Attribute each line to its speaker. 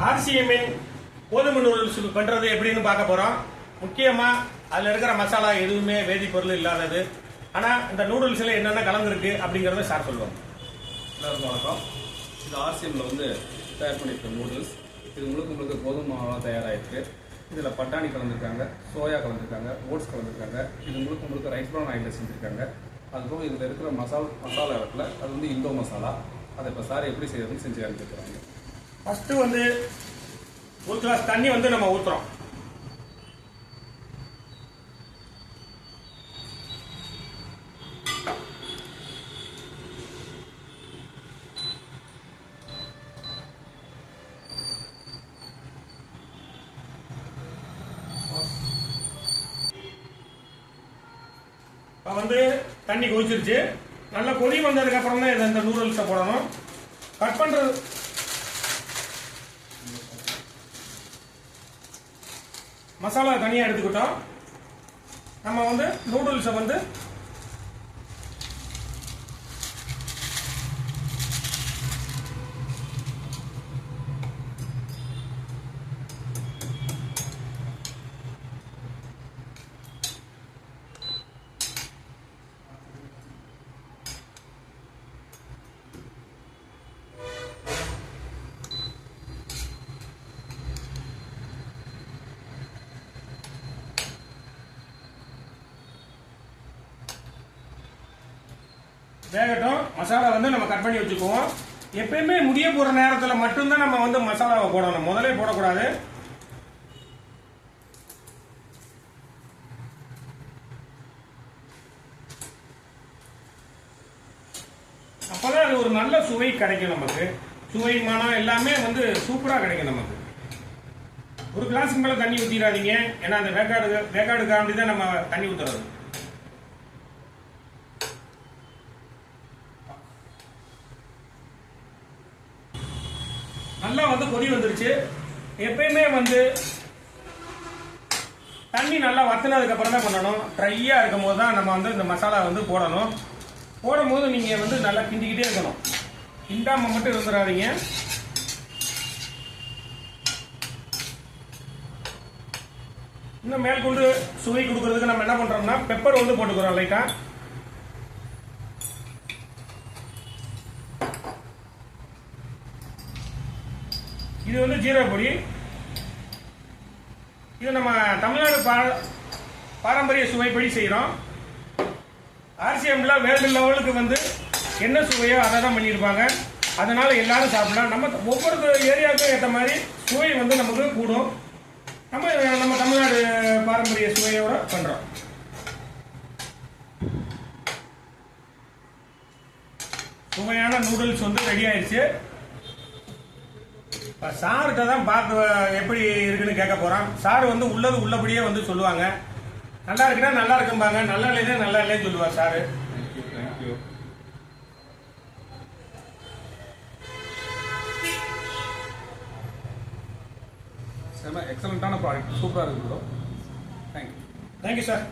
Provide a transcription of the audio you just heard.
Speaker 1: ஆர்சிஎம்மின் கோதுமை நூடுல்ஸ் பண்ணுறது எப்படின்னு பார்க்க போகிறோம். முக்கியமாக அதில் இருக்கிற மசாலா எதுவுமே வேதிப்பொருள் இல்லாதது. ஆனால் இந்த நூடுல்ஸில் என்னென்ன கலந்துருக்கு அப்படிங்கிறத சார் சொல்லுவாங்க.
Speaker 2: எல்லாருக்கும் வணக்கம். இது ஆர்சிஎம்மில் தயார் பண்ணியிருக்க நூடுல்ஸ். இது முழுக்க கோதுமை மாவாக தயாராகிருக்கு. இதில் பட்டாணி கலந்துருக்காங்க, சோயா கலந்துருக்காங்க, ஓட்ஸ் கலந்துருக்காங்க. இது முழுக்க ரைஸ் ப்ரௌன் ஆயிலில் செஞ்சுருக்காங்க. அதுபோக இதில் இருக்கிற மசாலா இருக்குல்ல, அது இந்தோ மசாலா. அதை இப்போ சார் எப்படி செய்யறதுன்னு செஞ்சு அனுப்பிச்சுருக்காங்க.
Speaker 1: ஃபஸ்ட்டு ஒரு கிளாஸ் தண்ணி நம்ம ஊற்றுறோம். தண்ணி கொதிச்சிருச்சு. நல்லா கொதி வந்ததுக்கு அப்புறம் தான் இந்த நூடுல்ஸை போடணும். கட் பண்றது மசாலா தனியாக எடுத்துக்கிட்டோம். நம்ம நூடுல்ஸை வேகட்டும். மசாலா நம்ம கட் பண்ணி வச்சுக்குவோம். எப்பயுமே முடிய போற நேரத்தில் மட்டும்தான் நம்ம மசாலாவை போடணும். முதலே போடக்கூடாது. அப்பதான் அது ஒரு நல்ல சுவை கிடைக்கும். நமக்கு சுவை மனம் எல்லாமே சூப்பரா கிடைக்கும். நமக்கு ஒரு கிளாஸுக்கு மேல தண்ணி ஊற்றிடாதீங்க. ஏன்னா அந்த வேக்காடுக்காண்டி தான் நம்ம தண்ணி ஊத்துறது. நல்லா கொதி வந்துருச்சு. எப்பயுமே தண்ணி நல்லா வத்தினதுக்கு அப்புறம் தான் பண்ணணும். ட்ரையா இருக்கும் போது தான் நம்ம இந்த மசாலா போடணும். போடும்போது நீங்க நல்லா கிண்டிக்கிட்டே இருக்கணும். கிண்டாம மட்டும் இருந்துடாதீங்க. இன்னும் மேற்கொண்டு சுவை கொடுக்கறதுக்கு நம்ம என்ன பண்றோம்னா பெப்பர் போட்டுக்கிறோம் லைட்டா. இது ஜீரகப்பொடி. இது நம்ம தமிழ்நாடு பாரம்பரிய சுவைப்படி செய்யறோம். ஆர்சிஎம்ல வேர்ல்டு லெவலுக்கு என்ன சுவையோ அதை தான் பண்ணியிருப்பாங்க. அதனால எல்லாரும் சாப்பிடலாம். நம்ம ஒவ்வொரு ஏரியாவுக்கும் ஏற்ற மாதிரி சுவை நமக்கு கூடும். நம்ம தமிழ்நாடு பாரம்பரிய சுவையோட பண்றோம். சுவையான நூடுல்ஸ் ரெடி ஆயிடுச்சு. சார்கிட்ட தான் பார்த்து எப்படி இருக்குன்னு கேட்க போறான். சார் உள்ளது உள்ளபடியே சொல்லுவாங்க. நல்லா இருக்குன்னா நல்லா இருக்கும்பாங்க, நல்லா இல்லைன்னா நல்லா இல்லைன்னு சொல்லுவார் சாரு.
Speaker 2: தேங்க்யூ. செம எக்ஸலண்டான ப்ராடக்ட். சூப்பராக இருக்கு ப்ரோ. Thank you
Speaker 1: sir.